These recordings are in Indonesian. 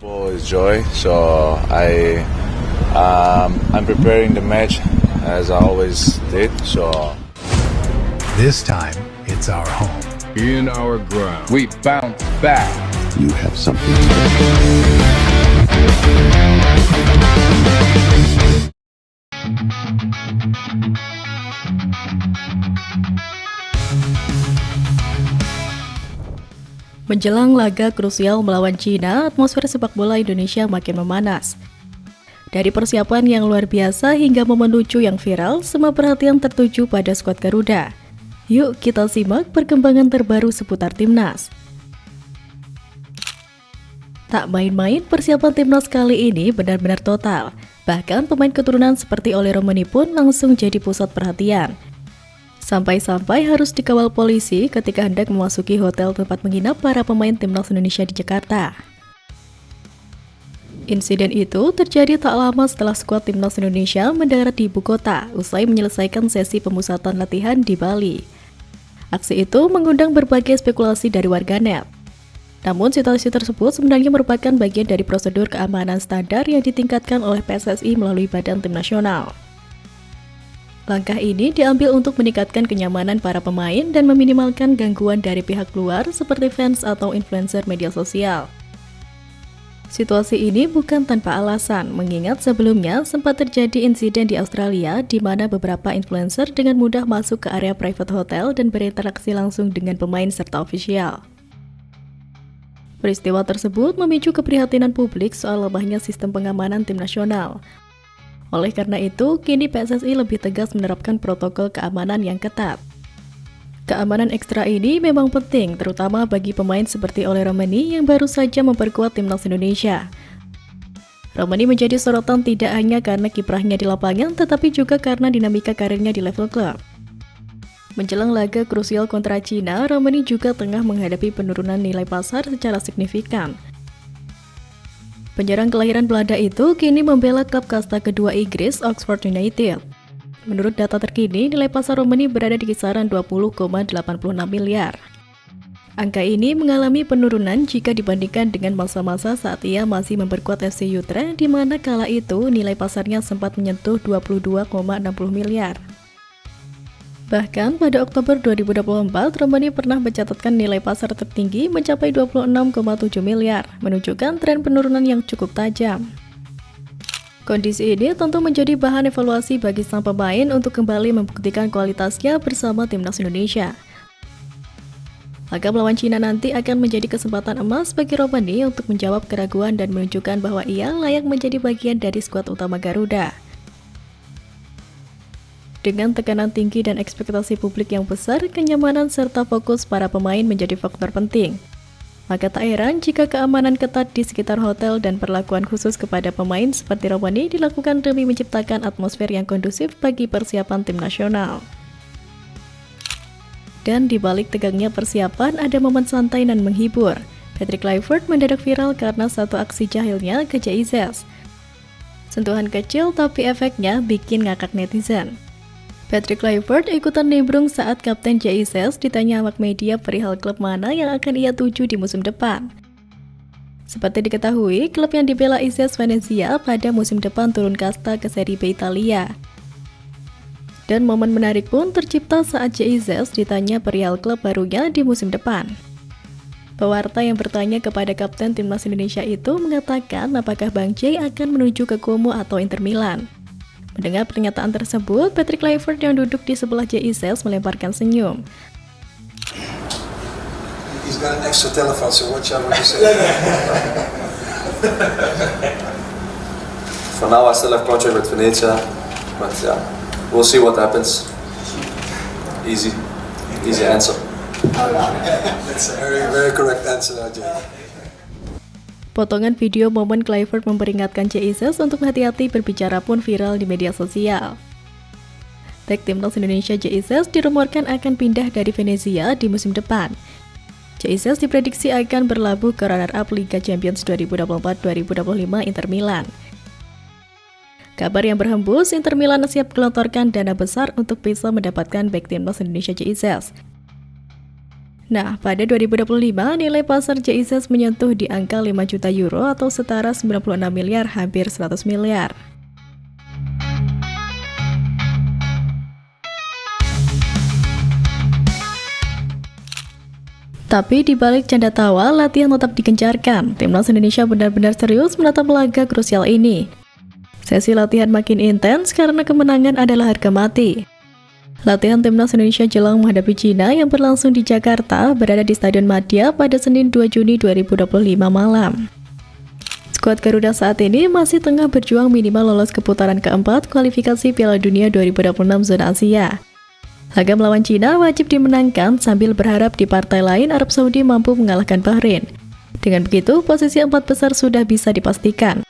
Football is joy, so I'm preparing the match as I always did. So This time, it's our home. In our ground, we bounce back. You have something special. Menjelang laga krusial melawan China, atmosfer sepak bola Indonesia makin memanas. Dari persiapan yang luar biasa hingga momen lucu yang viral, semua perhatian tertuju pada skuad Garuda. Yuk kita simak perkembangan terbaru seputar timnas. Tak main-main, persiapan timnas kali ini benar-benar total. Bahkan pemain keturunan seperti Oleh Romeni pun langsung jadi pusat perhatian. Sampai-sampai harus dikawal polisi ketika hendak memasuki hotel tempat menginap para pemain timnas Indonesia di Jakarta. Insiden itu terjadi tak lama setelah skuad timnas Indonesia mendarat di ibu kota usai menyelesaikan sesi pemusatan latihan di Bali. Aksi itu mengundang berbagai spekulasi dari warganet. Namun situasi tersebut sebenarnya merupakan bagian dari prosedur keamanan standar yang ditingkatkan oleh PSSI melalui Badan Tim Nasional. Langkah ini diambil untuk meningkatkan kenyamanan para pemain dan meminimalkan gangguan dari pihak luar seperti fans atau influencer media sosial. Situasi ini bukan tanpa alasan, mengingat sebelumnya sempat terjadi insiden di Australia di mana beberapa influencer dengan mudah masuk ke area private hotel dan berinteraksi langsung dengan pemain serta ofisial. Peristiwa tersebut memicu keprihatinan publik soal lemahnya sistem pengamanan tim nasional. Oleh karena itu, kini PSSI lebih tegas menerapkan protokol keamanan yang ketat. Keamanan ekstra ini memang penting, terutama bagi pemain seperti Oleh Romeni yang baru saja memperkuat timnas Indonesia. Romeni menjadi sorotan tidak hanya karena kiprahnya di lapangan, tetapi juga karena dinamika karirnya di level klub. Menjelang laga krusial kontra China, Romeni juga tengah menghadapi penurunan nilai pasar secara signifikan. Penyerang kelahiran Belanda itu kini membela klub kasta kedua Inggris, Oxford United. Menurut data terkini, nilai pasar Romeni berada di kisaran 20,86 miliar. Angka ini mengalami penurunan jika dibandingkan dengan masa-masa saat ia masih memperkuat FC Utrecht, di mana kala itu nilai pasarnya sempat menyentuh 22,60 miliar. Bahkan pada Oktober 2024, Romeni pernah mencatatkan nilai pasar tertinggi mencapai 26,7 miliar, menunjukkan tren penurunan yang cukup tajam. Kondisi ini tentu menjadi bahan evaluasi bagi sang pemain untuk kembali membuktikan kualitasnya bersama timnas Indonesia. Laga melawan China nanti akan menjadi kesempatan emas bagi Romeni untuk menjawab keraguan dan menunjukkan bahwa ia layak menjadi bagian dari skuad utama Garuda. Dengan tekanan tinggi dan ekspektasi publik yang besar, kenyamanan serta fokus para pemain menjadi faktor penting. Maka tak heran jika keamanan ketat di sekitar hotel dan perlakuan khusus kepada pemain seperti Romeni dilakukan demi menciptakan atmosfer yang kondusif bagi persiapan tim nasional. Dan di balik tegangnya persiapan ada momen santai dan menghibur. Patrick Kluivert mendadak viral karena satu aksi jahilnya ke JIZ. Sentuhan kecil tapi efeknya bikin ngakak netizen. Patrick Kluivert ikutan nimbrung saat Kapten JIZ ditanya awak media perihal klub mana yang akan ia tuju di musim depan. Seperti diketahui, klub yang dibela Izez Venezia pada musim depan turun kasta ke Serie B Italia. Dan momen menarik pun tercipta saat JIZ ditanya perihal klub barunya di musim depan. Pewarta yang bertanya kepada Kapten Timnas Indonesia itu mengatakan apakah Bang J akan menuju ke Como atau Inter Milan. Mendengar pernyataan tersebut, Patrick Kluivert yang duduk di sebelah JIZ melemparkan senyum. He's got an extra telephone, so watch out what you say. For now, I still have contract with Venezia, but yeah, we'll see what happens. Easy answer. That's a very correct answer, Jay. Potongan video momen Kluivert memperingatkan JIZ untuk hati-hati berbicara pun viral di media sosial. Bek timnas Indonesia JIZ dirumorkan akan pindah dari Venezia di musim depan. JIZ diprediksi akan berlabuh ke runner-up Liga Champions 2024-2025 Inter Milan. Kabar yang berhembus, Inter Milan siap gelontorkan dana besar untuk bisa mendapatkan bek timnas Indonesia JIZ. Nah, pada 2025, nilai pasar JIZS menyentuh di angka 5 juta euro atau setara 96 miliar, hampir 100 miliar. Tapi di balik canda tawa, latihan tetap digencarkan. Timnas Indonesia benar-benar serius menatap laga krusial ini. Sesi latihan makin intens karena kemenangan adalah harga mati. Latihan Timnas Indonesia jelang menghadapi Cina yang berlangsung di Jakarta berada di Stadion Madia pada Senin 2 Juni 2025 malam. Skuad Garuda saat ini masih tengah berjuang minimal lolos ke putaran keempat kualifikasi Piala Dunia 2026 zona Asia. Laga melawan Cina wajib dimenangkan sambil berharap di partai lain Arab Saudi mampu mengalahkan Bahrain. Dengan begitu, posisi 4 besar sudah bisa dipastikan.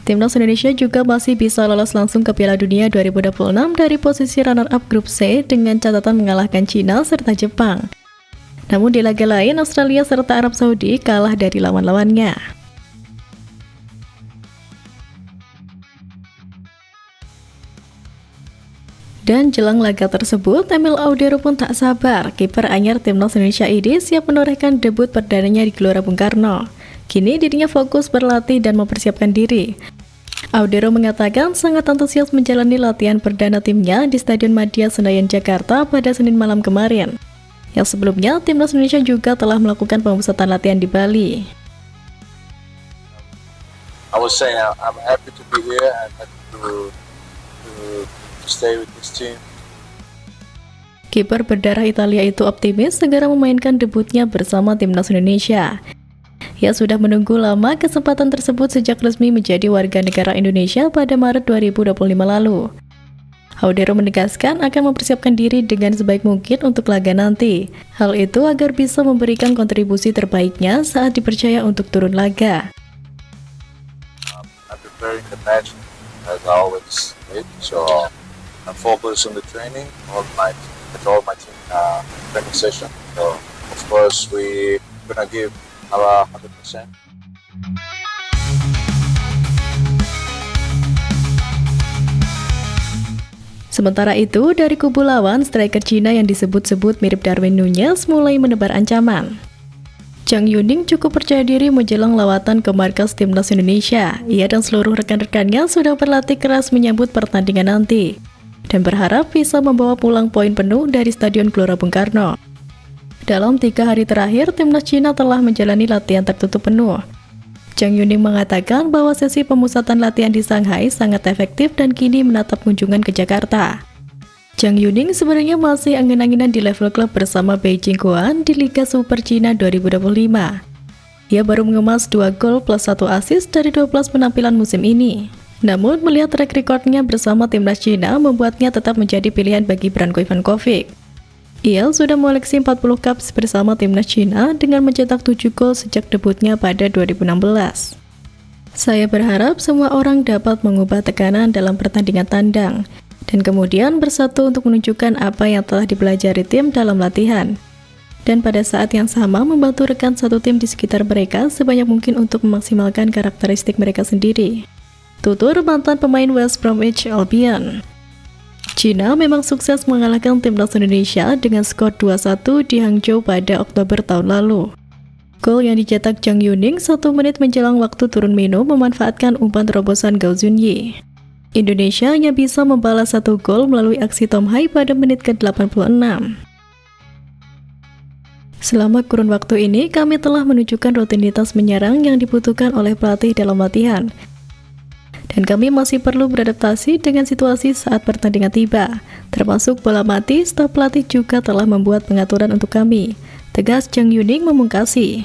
Timnas Indonesia juga masih bisa lolos langsung ke Piala Dunia 2026 dari posisi runner-up grup C dengan catatan mengalahkan Cina serta Jepang. Namun di laga lain, Australia serta Arab Saudi kalah dari lawan-lawannya. Dan jelang laga tersebut, Emil Audero pun tak sabar. Kiper anyar Timnas Indonesia ini siap menorehkan debut perdananya di Gelora Bung Karno. Kini dirinya fokus berlatih dan mempersiapkan diri. Audero mengatakan sangat antusias menjalani latihan perdana timnya di Stadion Madia Senayan, Jakarta pada Senin malam kemarin. Yang sebelumnya, Timnas Indonesia juga telah melakukan pemusatan latihan di Bali. I was saying I'm happy to be here and happy to stay with this team. Kiper berdarah Italia itu optimis segera memainkan debutnya bersama Timnas Indonesia. Ia sudah menunggu lama kesempatan tersebut sejak resmi menjadi warga negara Indonesia pada Maret 2025 lalu. Audero menegaskan akan mempersiapkan diri dengan sebaik mungkin untuk laga nanti. Hal itu agar bisa memberikan kontribusi terbaiknya saat dipercaya untuk turun laga. I'm preparing the match as I always did, so I'm focused on the training, all my team training session. So of course we're gonna give our 100%. Sementara itu, dari kubu lawan, striker Cina yang disebut-sebut mirip Darwin Nunez mulai menebar ancaman. Zhang Yuning cukup percaya diri menjelang lawatan ke markas Timnas Indonesia. Ia dan seluruh rekan-rekannya sudah berlatih keras menyambut pertandingan nanti dan berharap bisa membawa pulang poin penuh dari Stadion Gelora Bung Karno. Dalam 3 hari terakhir, Timnas Cina telah menjalani latihan tertutup penuh. Zhang Yuning mengatakan bahwa sesi pemusatan latihan di Shanghai sangat efektif dan kini menatap kunjungan ke Jakarta. Zhang Yuning sebenarnya masih angin-anginan di level klub bersama Beijing Guoan di Liga Super Cina 2025. Ia baru mengemas 2 gol plus 1 assist dari 12 penampilan musim ini. Namun, melihat track recordnya bersama Timnas Cina membuatnya tetap menjadi pilihan bagi Branko Ivankovic. Ia sudah mengoleksi 40 caps bersama Timnas Cina dengan mencetak 7 gol sejak debutnya pada 2016. Saya berharap semua orang dapat mengubah tekanan dalam pertandingan tandang dan kemudian bersatu untuk menunjukkan apa yang telah dipelajari tim dalam latihan. Dan pada saat yang sama membantu rekan satu tim di sekitar mereka sebanyak mungkin untuk memaksimalkan karakteristik mereka sendiri. Tutur mantan pemain West Bromwich Albion. Cina memang sukses mengalahkan Timnas Indonesia dengan skor 2-1 di Hangzhou pada Oktober tahun lalu. Gol yang dicetak Zhang Yuning 1 menit menjelang waktu turun minum memanfaatkan umpan terobosan Gao Zunyi. Indonesia hanya bisa membalas 1 gol melalui aksi Tom Hai pada menit ke-86. Selama kurun waktu ini, kami telah menunjukkan rutinitas menyerang yang dibutuhkan oleh pelatih dalam latihan. Dan kami masih perlu beradaptasi dengan situasi saat pertandingan tiba. Termasuk bola mati, staf pelatih juga telah membuat pengaturan untuk kami. Tegas Zhang Yuning memungkasi.